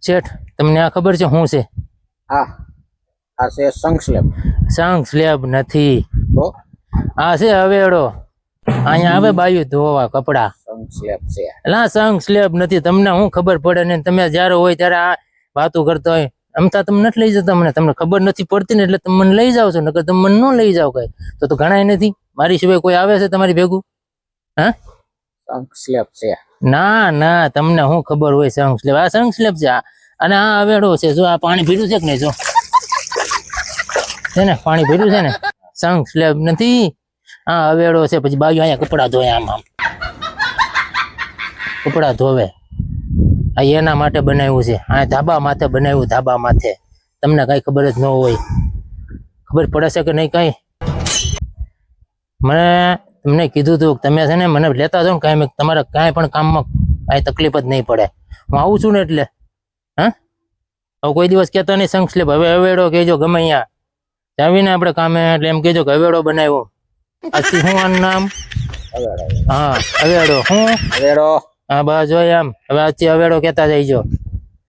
શેઠ તમને આ ખબર છે શું છે? હા આ છે સંઘ સ્લેબ. સંઘ સ્લેબ નથી, તો આ છે હવેડો. અહીંયા આવે બાયું ધોવા કપડા. સંઘ સ્લેબ છે. એલા સંઘ સ્લેબ નથી. તમને શું ખબર પડે ને? તમે જયારે હોય ત્યારે આ વાતો કરતા હોય. અમતા તમે નથી લઈ જતા મને, તમને ખબર નથી પડતી ને એટલે તમે મને લઈ જાવ છો, નકર તમે મને ન લઈ જાવ કઈ તો ઘણાય નથી. મારી સિવાય કોઈ આવે છે તમારી ભેગું? હા સંઘ સ્લેબ છે. ના ના, તમને શું ખબર હોય સંઘ સ્લેબ? આ સંઘ સ્લેબ છે. અને આ હવેડો છે. જો આ પાણી ભર્યું છે કે નહીં? જો છે ને પાણી ભર્યું છે ને, સંઘ સ્લેબ નથી. આ હવેડો છે. પછી બાજુ અહીંયા કપડા ધોય, આમ આમ કપડા ધોવે. આ એના માટે બનાવ્યું છે. આ ધાબા માથે બનાવ્યું, ધાબા માથે. તમને કઈ ખબર જ ન હોય. ખબર પડે છે કે નહીં કઈ? મને તમને કીધું તું તમે છે ને મને લેતા જાઓ ને કાંઈ, તમારે કાંઈ પણ કામમાં કાંઈ તકલીફ જ નહીં પડે. હું આવું છું ને એટલે. હા હવે કોઈ દિવસ કહેતો નહીં સંઘ સ્લેબ. હવે હવેડો કહેજો ગમે અહીંયા આવીને આપણે કામે, એટલે એમ કહેજો કે હવેડો બનાવ્યો. આજથી શું આનું નામ? હવેડો. હા હવેડો. હું હવેડો. હા બસ જોઈએ આમ. હવે આજથી હવેડો કહેતા જઈજો.